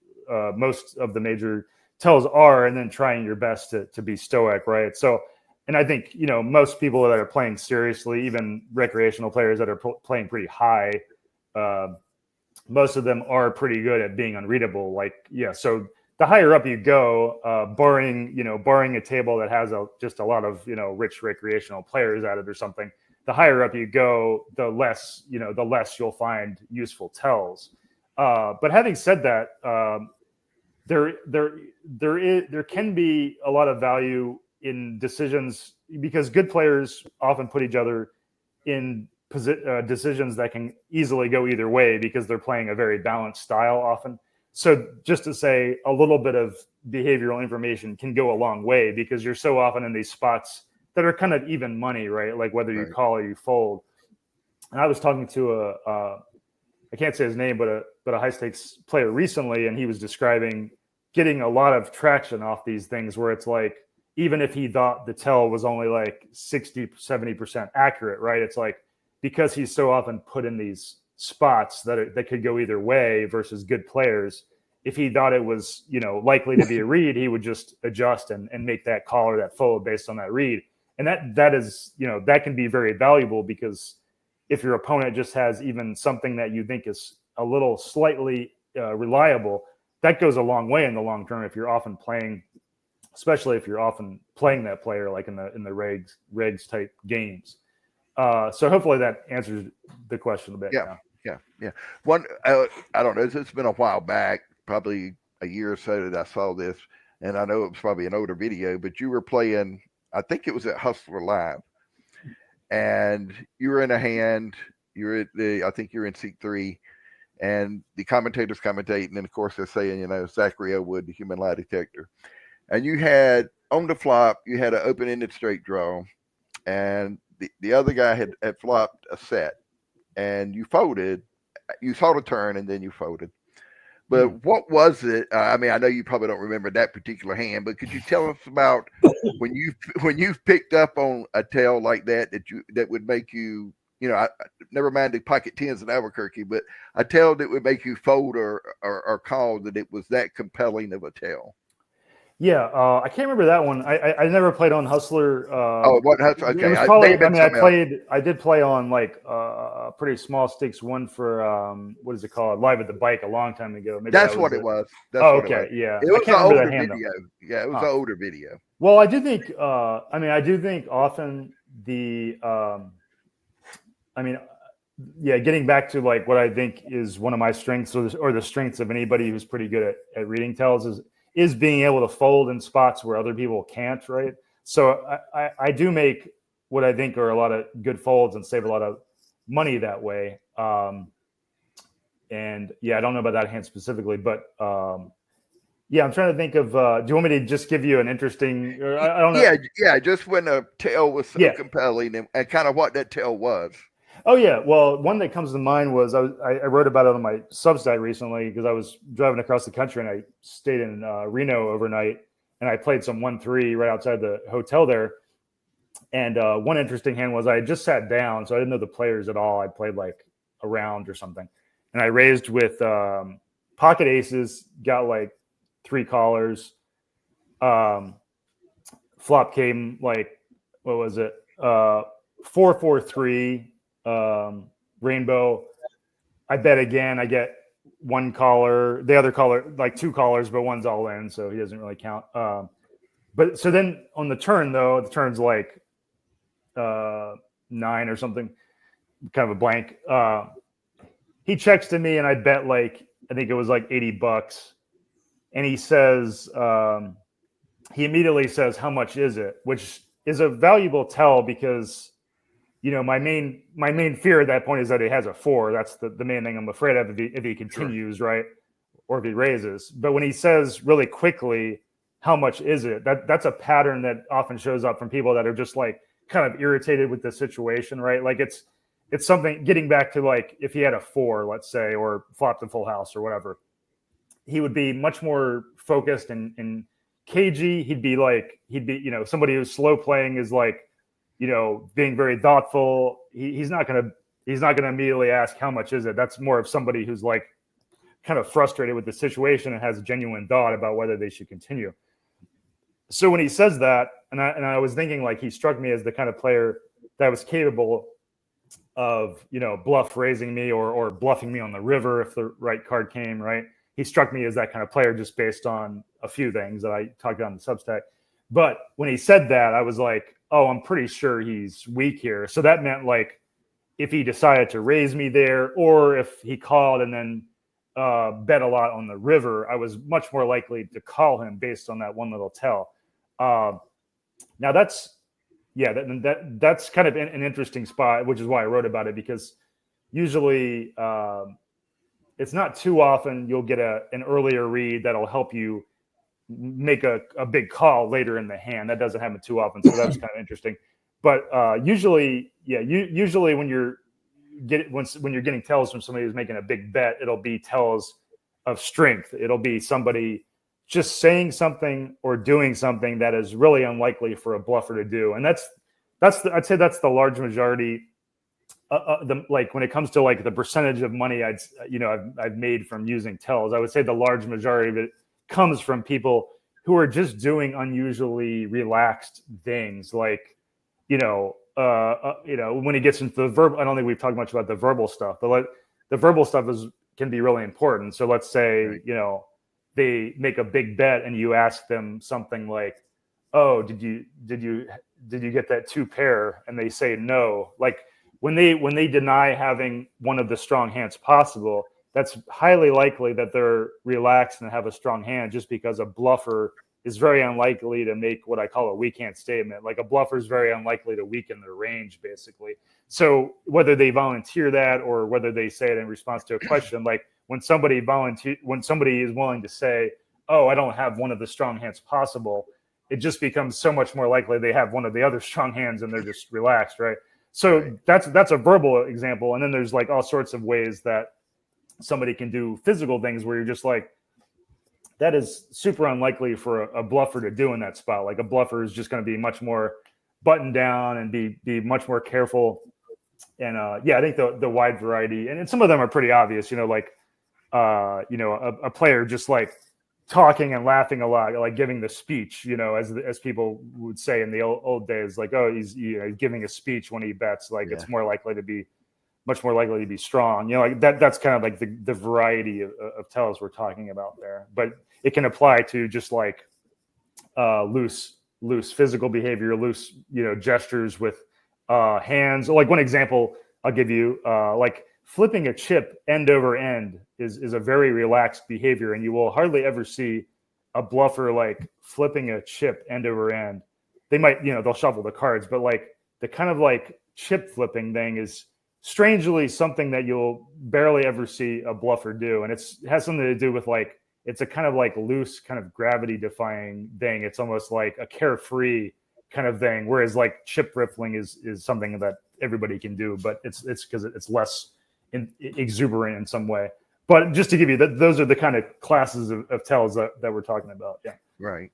most of the major tells are, and then trying your best to be stoic, right? So, and I think, most people that are playing seriously, even recreational players that are playing pretty high, most of them are pretty good at being unreadable. Like, yeah, so the higher up you go, barring a table that has just a lot of, rich recreational players at it or something, the higher up you go, the less you'll find useful tells. But having said that, there can be a lot of value in decisions because good players often put each other in decisions that can easily go either way because they're playing a very balanced style often. So just to say a little bit of behavioral information can go a long way because you're so often in these spots that are kind of even money, right? Like whether you call or you fold. And I was talking to I can't say his name, but a high stakes player recently, and he was describing getting a lot of traction off these things where it's like, even if he thought the tell was only like 60, 70% accurate, right? It's like, because he's so often put in these spots that could go either way versus good players, if he thought it was, likely to be a read, he would just adjust and make that call or that fold based on that read. And that is, that can be very valuable because if your opponent just has even something that you think is a little slightly reliable, that goes a long way in the long term if you're often playing, especially if you're often playing that player like in the regs type games. So hopefully that answers the question a bit. Yeah. One, I don't know. It's been a while back, probably a year or so that I saw this, and I know it was probably an older video, but you were playing, I think it was at Hustler Live, and you were in a hand. I think you're in seat 3, and the commentators commentate, and then of course they're saying, Zachary Elwood, the human lie detector, and you had on the flop, you had an open-ended straight draw, and the other guy had flopped a set, and you folded. You saw the turn, and then you folded. But what was it? I know you probably don't remember that particular hand, but could you tell us about when you picked up on a tail like that would make you, never mind the pocket tens in Albuquerque, but a tail that would make you fold or call, that it was that compelling of a tail? Yeah, I can't remember that one. I never played on Hustler. What Hustler? Okay, it was probably, I did play on like a pretty small stakes one for what is it called? Live at the Bike a long time ago. Maybe that's what it was. Yeah. It was an older video. Yeah, it was an older video. Well, I do think. I do think often the. Getting back to like what I think is one of my strengths, or the strengths of anybody who's pretty good at reading tells is being able to fold in spots where other people can't, right? So I do make what I think are a lot of good folds and save a lot of money that way. And I don't know about that hand specifically, but I'm trying to think of, do you want me to just give you an interesting, I don't know. Yeah, just when a tail was so compelling and kind of what that tail was. Oh, yeah. Well, one that comes to mind was I wrote about it on my Substack recently because I was driving across the country and I stayed in Reno overnight, and I played some 1-3 right outside the hotel there. And one interesting hand was I had just sat down, so I didn't know the players at all. I played like a round or something. And I raised with pocket aces, got like 3 callers. Flop came like, what was it? 4-4-3. Rainbow. I bet again. I get 1 caller, the other caller, like 2 callers, but one's all in, so he doesn't really count. But so then on the turn, though, the turn's like 9 or something, kind of a blank. He checks to me, and I bet like, I think it was like $80, and he says, he immediately says, "How much is it?" Which is a valuable tell because, my main fear at that point is that he has a 4. That's the main thing I'm afraid of if he continues, sure. Right? Or if he raises. But when he says really quickly, "How much is it?" That's a pattern that often shows up from people that are just like kind of irritated with the situation, right? Like it's something, getting back to like if he had a 4, let's say, or flopped a full house or whatever, he would be much more focused and cagey. He'd be somebody who's slow playing is like, being very thoughtful. He's not gonna immediately ask how much is it. That's more of somebody who's like kind of frustrated with the situation and has a genuine thought about whether they should continue. So when he says that, and I was thinking like he struck me as the kind of player that was capable of bluff raising me or bluffing me on the river if the right card came, right? He struck me as that kind of player just based on a few things that I talked about in the Substack. But when he said that, I was like, oh, I'm pretty sure he's weak here. So that meant like if he decided to raise me there, or if he called and then bet a lot on the river, I was much more likely to call him based on that one little tell. Now that's kind of an interesting spot, which is why I wrote about it, because usually it's not too often you'll get an earlier read that'll help you make a big call later in the hand. That doesn't happen too often, so that's kind of interesting. But usually when you're getting tells from somebody who's making a big bet, it'll be tells of strength. It'll be somebody just saying something or doing something that is really unlikely for a bluffer to do, and I'd say that's the large majority. When it comes to like the percentage of money I've made from using tells, I would say the large majority of it comes from people who are just doing unusually relaxed things, like when it gets into the verbal. I don't think we've talked much about the verbal stuff, but the verbal stuff can be really important. So let's say they make a big bet and you ask them something like, "Oh, did you get that 2 pair?" And they say no. Like when they deny having one of the strong hands possible, that's highly likely that they're relaxed and have a strong hand, just because a bluffer is very unlikely to make what I call a weak hand statement. Like a bluffer is very unlikely to weaken their range, basically. So whether they volunteer that or whether they say it in response to a question, like when somebody is willing to say, "Oh, I don't have one of the strong hands possible," it just becomes so much more likely they have one of the other strong hands and they're just relaxed, right? So that's a verbal example. And then there's like all sorts of ways that somebody can do physical things where you're just like, that is super unlikely for a bluffer to do in that spot. Like a bluffer is just going to be much more buttoned down and be much more careful. And I think the wide variety, and some of them are pretty obvious, a player just like talking and laughing a lot, like giving the speech, as people would say in the old days, like, "Oh, he's giving a speech when he bets," like it's much more likely to be strong. Like that's kind of like the variety of tells we're talking about there. But it can apply to just like loose physical behavior, loose gestures with hands. Like one example I'll give you, like flipping a chip end over end is a very relaxed behavior, and you will hardly ever see a bluffer like flipping a chip end over end. They might, they'll shuffle the cards, but like the kind of like chip flipping thing is strangely something that you'll barely ever see a bluffer do. And it has something to do with like, it's a kind of like loose kind of gravity defying thing. It's almost like a carefree kind of thing. Whereas like chip riffling is something that everybody can do, but it's because it's less exuberant in some way. But just to give you those are the kind of classes of tells that we're talking about. Yeah. Right.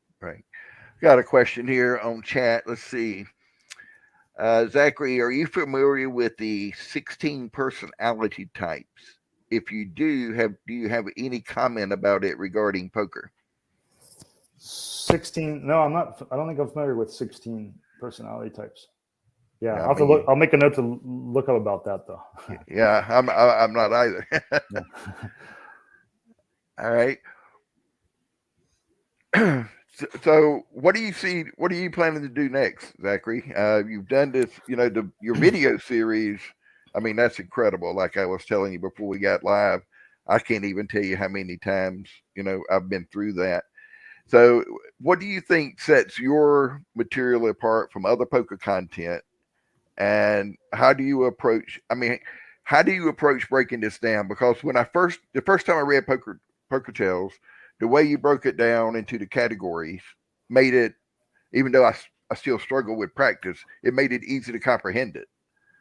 Got a question here on chat. Let's see. Zachary, are you familiar with the 16 personality types? If you do you have any comment about it regarding poker? 16? No, I'm not. I don't think I'm familiar with 16 personality types. Yeah, I'll have to look. I'll make a note to look up about that, though. Yeah, I'm not either. Yeah. All right. So what do you see? What are you planning to do next, Zachary? You've done this, your video series. I mean, that's incredible. Like I was telling you before we got live, I can't even tell you how many times, I've been through that. So what do you think sets your material apart from other poker content? And how do you approach breaking this down? Because the first time I read Poker Tales, the way you broke it down into the categories made it, even though I still struggle with practice, it made it easy to comprehend it.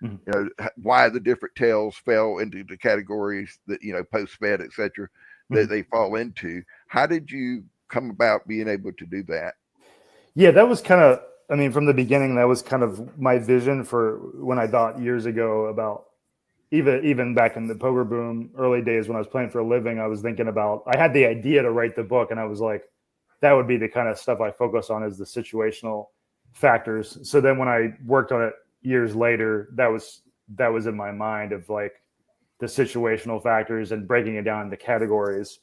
Mm-hmm. Why the different tales fell into the categories that, post-fed, et cetera, that they fall into. How did you come about being able to do that? Yeah, that was kind of, from the beginning, that was kind of my vision for when I thought years ago about even back in the poker boom early days when I was playing for a living. I was thinking about, I had the idea to write the book, and I was like, that would be the kind of stuff I focus on, is the situational factors. So then when I worked on it years later, that was in my mind, of like the situational factors and breaking it down into categories.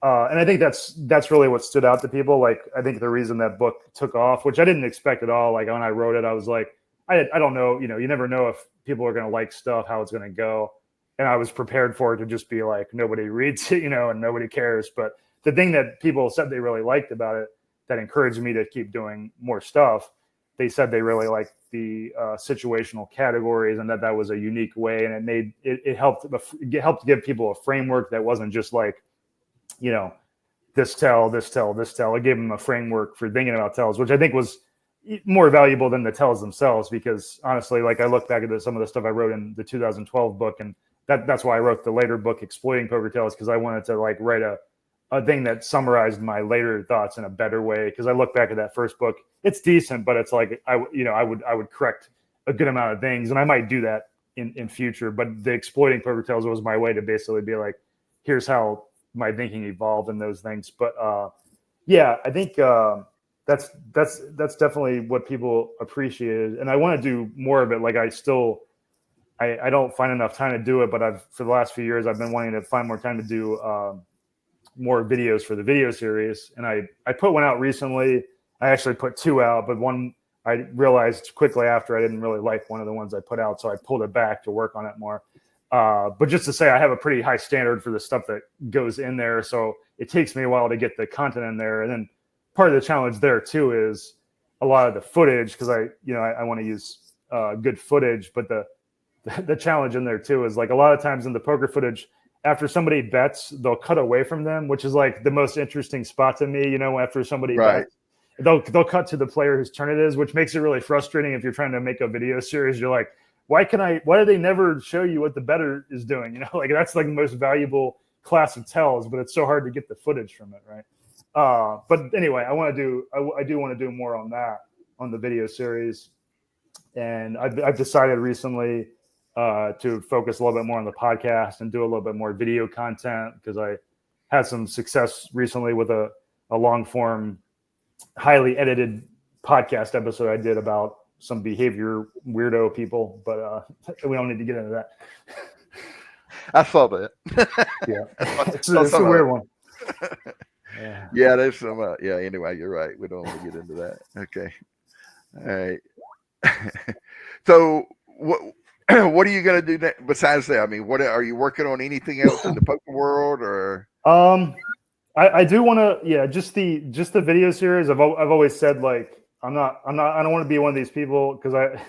And I think that's really what stood out to people. Like, I think the reason that book took off, which I didn't expect at all. Like when I wrote it, I was like, I don't know, you never know if people are going to like stuff, how it's going to go. and I was prepared for it to just be like, nobody reads it, and nobody cares. But the thing that people said they really liked about it, that encouraged me to keep doing more stuff, they said they really liked the situational categories, and that was a unique way, and it helped give people a framework that wasn't just like, this tell. It gave them a framework for thinking about tells, which I think was more valuable than the tells themselves, because honestly, like I look back at some of the stuff I wrote in the 2012 book, and that's why I wrote the later book, Exploiting Poker Tells, because I wanted to like write a thing that summarized my later thoughts in a better way. Because I look back at that first book, it's decent, but it's like I would correct a good amount of things, and I might do that in future. But the Exploiting Poker Tells was my way to basically be like, here's how my thinking evolved in those things. But yeah, I think that's definitely what people appreciated, and I want to do more of it. Like I don't find enough time to do it, but for the last few years I've been wanting to find more time to do more videos for the video series, and I put one out recently. I actually put two out, but one I realized quickly after I didn't really like one of the ones I put out, so I pulled it back to work on it more. But just to say, I have a pretty high standard for the stuff that goes in there, so it takes me a while to get the content in there. And then part of the challenge there too is a lot of the footage, because I want to use good footage, but the challenge in there too is like a lot of times in the poker footage, after somebody bets, they'll cut away from them, which is like the most interesting spot to me. After somebody bets, they'll cut to the player whose turn it is, which makes it really frustrating if you're trying to make a video series. You're like, why do they never show you what the bettor is doing? Like that's like the most valuable class of tells, but it's so hard to get the footage from it, right? But anyway, I do want to do more on that, on the video series. And I've decided recently to focus a little bit more on the podcast and do a little bit more video content, because I had some success recently with a long form, highly edited podcast episode I did about some behavior weirdo people, but we don't need to get into that. I saw that. Yeah, it's a weird one. Yeah, there's some. Anyway, you're right. We don't want to get into that. Okay. All right. So what are you going to do besides that? I mean, what are you working on? Anything else in the poker world, or? I do want to. Yeah, just the video series. I've always said like I don't want to be one of these people, because I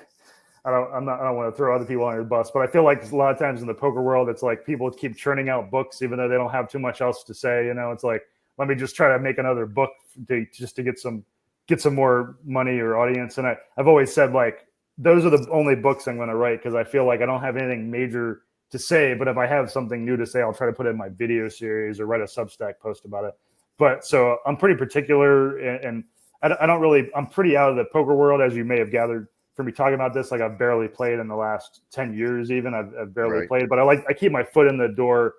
don't want to throw other people on your bus, but I feel like a lot of times in the poker world, it's like people keep churning out books even though they don't have too much else to say. It's like, let me just try to make another book to get some more money or audience. And I've always said like those are the only books I'm going to write, because I feel like I don't have anything major to say. But if I have something new to say, I'll try to put it in my video series or write a Substack post about it. But so I'm pretty particular, and I'm pretty out of the poker world, as you may have gathered from me talking about this. Like I've barely played in the last 10 years, even I've barely played, but I keep my foot in the door.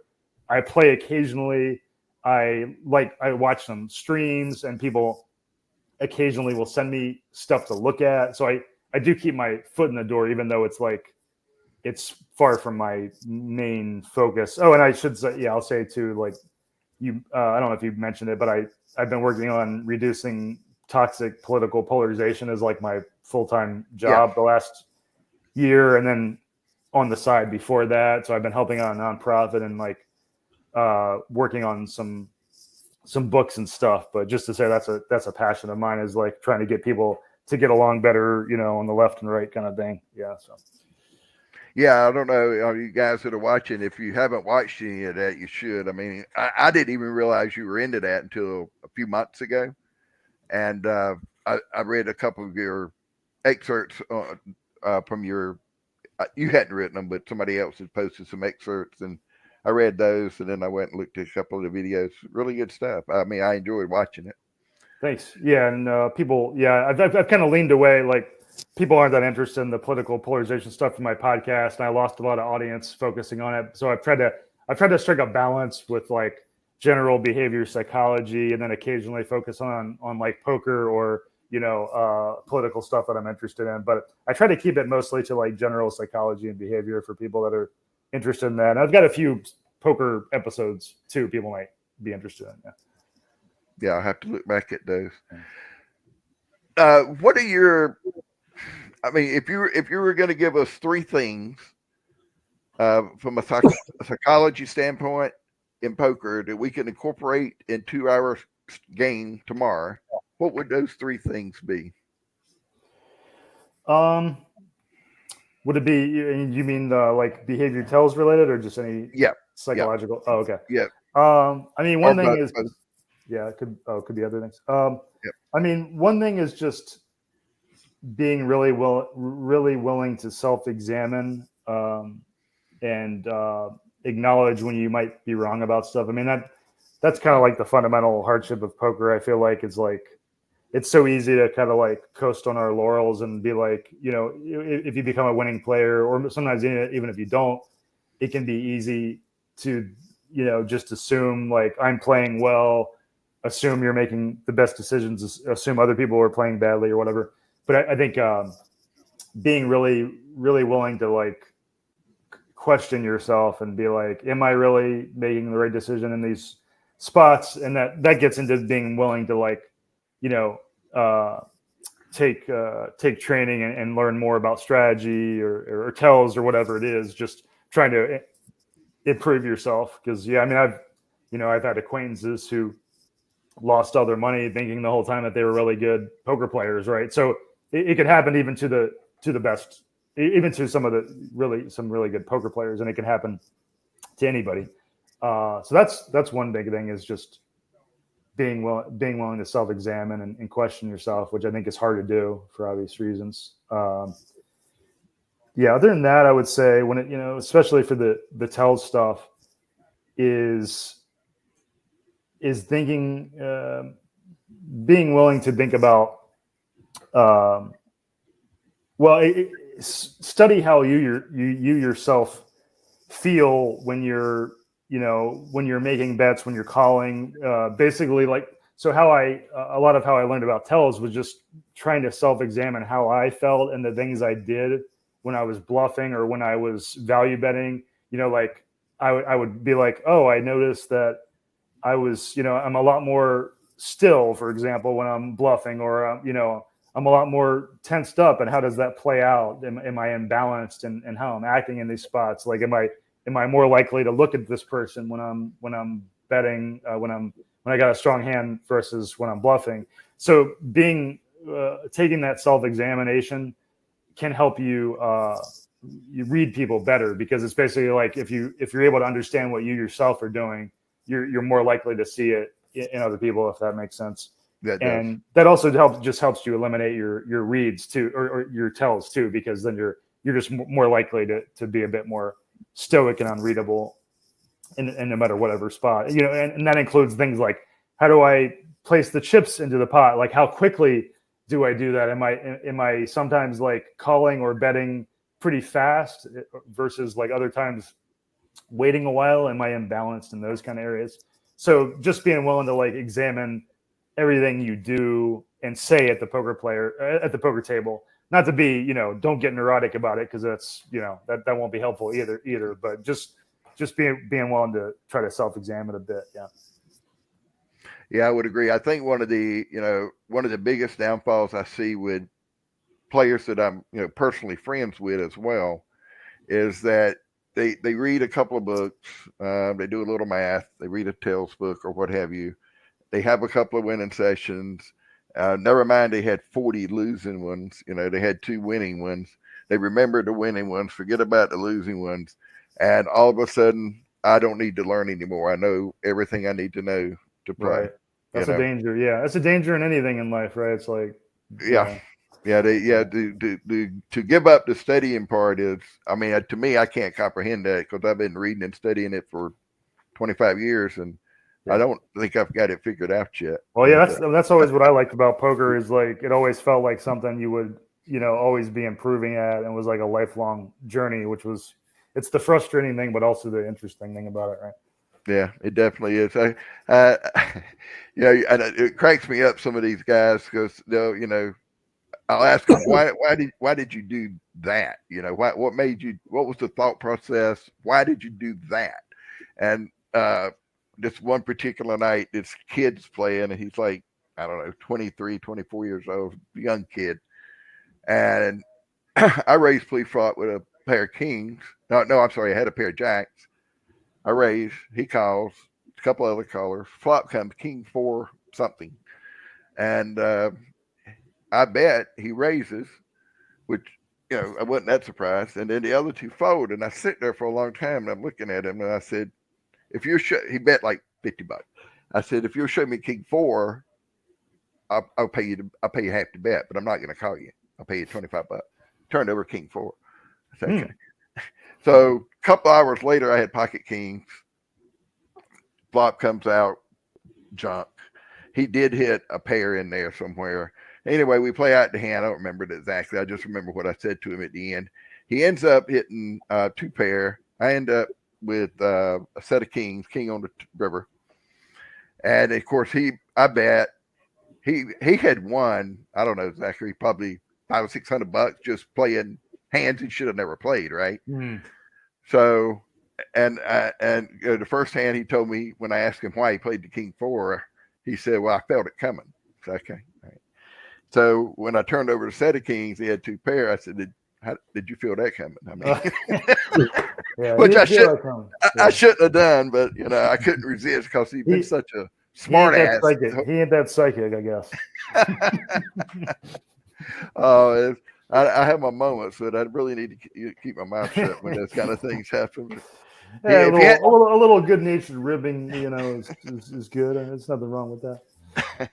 I play occasionally. I watch some streams, and people occasionally will send me stuff to look at. So I do keep my foot in the door, even though it's far from my main focus. Oh, and I should say, I'll say too, like I don't know if you mentioned it, but I've been working on reducing toxic political polarization as like my full-time job the last year, and then on the side before that. So I've been helping out a nonprofit and like working on some books and stuff. But just to say that's a passion of mine, is like trying to get people to get along better, on the left and right kind of thing. Yeah. So. Yeah, I don't know, you guys that are watching, if you haven't watched any of that, you should. I mean, I didn't even realize you were into that until a few months ago. And I read a couple of your excerpts from your, you hadn't written them, but somebody else had posted some excerpts, and I read those, and then I went and looked at a couple of the videos. Really good stuff. I mean, I enjoyed watching it. Thanks. Yeah, and people, I've kind of leaned away. Like people aren't that interested in the political polarization stuff in my podcast, and I lost a lot of audience focusing on it. So I've tried to strike a balance with like general behavior psychology, and then occasionally focus on like poker or political stuff that I'm interested in. But I try to keep it mostly to like general psychology and behavior for people that are interested in that. And I've got a few poker episodes too people might be interested in. Yeah, I'll have to look back at those. What are your, I mean, if you were going to give us three things from a psychology standpoint in poker that we can incorporate into our game tomorrow, what would those three things be? Would it be, you mean like behavior tells related or just any Yeah. psychological? Oh, okay. Yeah. I mean, one thing is, both. yeah, it could be other things. Yep. I mean, one thing is just being really willing to self-examine and acknowledge when you might be wrong about stuff. I mean, that's kind of like the fundamental hardship of poker. I feel like it's so easy to kind of like coast on our laurels and be like, if you become a winning player, or sometimes even if you don't, it can be easy to, just assume like I'm playing well, assume you're making the best decisions, assume other people are playing badly or whatever. But I think being really, really willing to like question yourself and be like, am I really making the right decision in these spots? And that gets into being willing to like, take training and learn more about strategy or tells or whatever it is, just trying to improve yourself. Because I mean, I've had acquaintances who lost all their money thinking the whole time that they were really good poker players, right? So it could happen even to the best, even to some really good poker players, and it can happen to anybody. So that's one big thing, is just being willing to self-examine and question yourself, which I think is hard to do for obvious reasons. Other than that, I would say when it, especially for the tell stuff, is thinking, being willing to think about, study how you yourself feel when you're making bets, when you're calling, basically like, so a lot of how I learned about tells was just trying to self-examine how I felt and the things I did when I was bluffing or when I was value betting. Like I would be like, oh, I noticed that I was, I'm a lot more still, for example, when I'm bluffing, or, I'm a lot more tensed up. And how does that play out? Am I imbalanced and how I'm acting in these spots? Like, am I more likely to look at this person when I'm betting, when I got a strong hand versus when I'm bluffing? So taking that self-examination can help you read people better, because it's basically like if you're able to understand what you yourself are doing, you're more likely to see it in other people, if that makes sense. And that also helps you eliminate your reads too, or your tells too, because then you're just more likely to be a bit more stoic and unreadable in no matter whatever spot, and that includes things like, how do I place the chips into the pot? Like, how quickly do I do that? Am I sometimes like calling or betting pretty fast versus like other times waiting a while? Am I imbalanced in those kind of areas? So just being willing to like examine everything you do and say at the poker table, not to be, don't get neurotic about it, because that's, that won't be helpful either. But just being willing to try to self-examine a bit. Yeah, I would agree. I think one of the biggest downfalls I see with players that I'm, personally friends with as well, is that they read a couple of books, they do a little math, they read a Tales book or what have you. They have a couple of winning sessions. Never mind, they had 40 losing ones. They had 2 winning ones. They remember the winning ones, forget about the losing ones, and all of a sudden, I don't need to learn anymore. I know everything I need to know to play. Right. That's a danger. Yeah, that's a danger in anything in life, right? It's like, to give up the studying part is, I mean, to me, I can't comprehend that, because I've been reading and studying it for 25 years, and I don't think I've got it figured out yet. Well, yeah, that's always what I liked about poker, is like it always felt like something you would, always be improving at, and was like a lifelong journey, it's the frustrating thing, but also the interesting thing about it, right? Yeah, it definitely is. And it cracks me up, some of these guys, because I'll ask them, why did you do that? What made you? What was the thought process? Why did you do that? And this one particular night, this kid's playing, and he's like, I don't know, 23, 24 years old, young kid. And I raised pre-flop with a pair of kings, No, I'm sorry. I had a pair of jacks. I raise. He calls. A couple other callers. Flop comes king 4 something, and I bet he raises, which I wasn't that surprised. And then the other 2 fold, and I sit there for a long time, and I'm looking at him, and I said, "If you're he bet like $50. I said, if you'll show me king 4, I'll pay you. I'll pay you half the bet, but I'm not going to call you. I'll pay you $25." Turned over king 4. I said, okay. So a couple hours later, I had pocket kings. Flop comes out, junk. He did hit a pair in there somewhere. Anyway, we play out the hand. I don't remember it exactly. I just remember what I said to him at the end. He ends up hitting 2 pair. I end up with a set of kings, king on the river. And of course, I bet he had won, I don't know, Zachary, probably $500 or $600 just playing hands he should have never played, right? So, and the first hand he told me when I asked him why he played the king 4, he said, "Well, I felt it coming." So, okay, all right. So when I turned over the set of kings, he had 2 pair. I said, "Did you feel that coming?" I mean, which I shouldn't have done, but I couldn't resist because he's been such a smart ass. He ain't that psychic, I guess. Oh, I have my moments, but I really need to keep my mouth shut when those kind of things happen. Yeah, a little good-natured ribbing, is good. There's nothing wrong with that.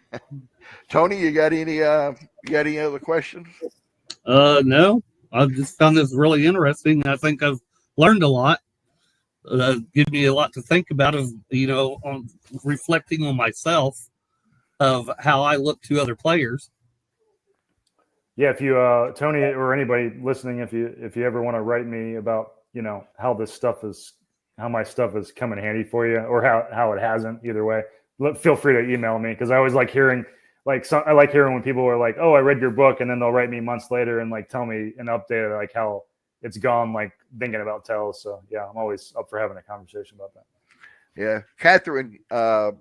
Tony, you got any other questions? No, I've just found this really interesting. I think I've learned a lot. Give me a lot to think about on reflecting on myself of how I look to other players. Yeah, if you Tony or anybody listening, if you ever want to write me about how my stuff has come in handy for you, or how it hasn't, either way, feel free to email me, because I always like hearing I like hearing when people are like, "Oh, I read your book," and then they'll write me months later and tell me an update of how it's gone, thinking about tells. So yeah, I'm always up for having a conversation about that. Yeah, Catherine, a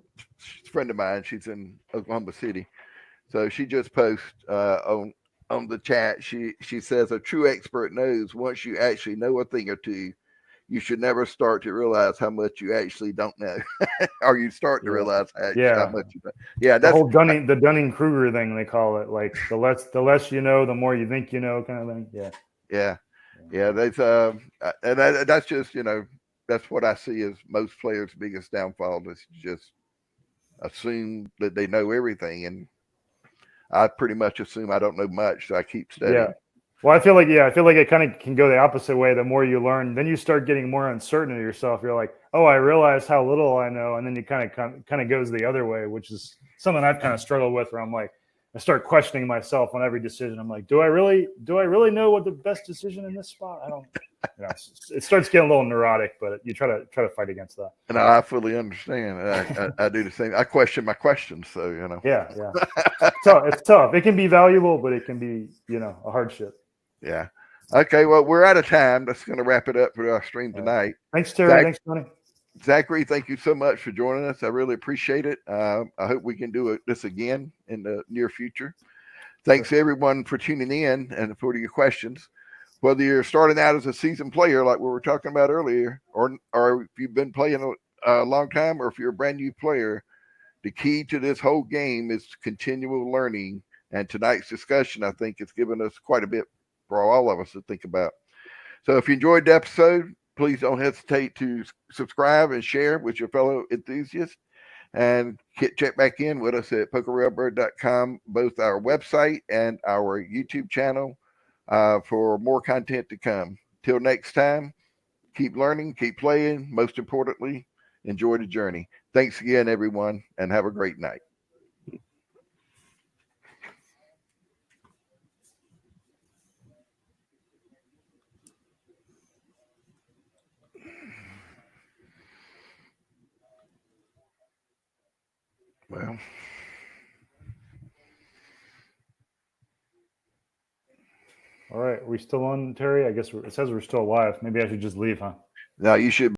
friend of mine, she's in Oklahoma City, so she just posted on the chat. She says a true expert knows once you actually know a thing or two, you should never start to realize how much you actually don't know, or you start to realize how much you don't. Yeah, that's the Dunning-Kruger thing, they call it. The less you know, the more you think you know, kind of thing. Yeah. That's and that's just that's what I see as most players' biggest downfall, is just assume that they know everything, and I pretty much assume I don't know much, so I keep studying. Yeah. Well, I feel like it kind of can go the opposite way. The more you learn, then you start getting more uncertain of yourself. You're like, "Oh, I realize how little I know," and then you kind of goes the other way, which is something I've kind of struggled with. Where I'm like, I start questioning myself on every decision. I'm like, do I really know what the best decision in this spot? I don't. It starts getting a little neurotic, but you try to fight against that. And I fully understand. I do the same. I question my questions, so Yeah. It's tough. It can be valuable, but it can be a hardship. Yeah. Okay. Well, we're out of time. That's going to wrap it up for our stream tonight. Thanks, Terry. Thanks, Tony. Zachary, thank you so much for joining us. I really appreciate it. I hope we can do this again in the near future. Thanks everyone for tuning in and for your questions. Whether you're starting out as a seasoned player, like we were talking about earlier, or if you've been playing a long time, or if you're a brand new player, the key to this whole game is continual learning. And tonight's discussion, I think, has given us quite a bit for all of us to think about. So if you enjoyed the episode, please don't hesitate to subscribe and share with your fellow enthusiasts. And check back in with us at PokerRailbird.com, both our website and our YouTube channel, for more content to come. Till next time, keep learning, keep playing. Most importantly, enjoy the journey. Thanks again, everyone, and have a great night. Well, all right. Are we still on, Terry? I guess it says we're still live. Maybe I should just leave, huh? No, you should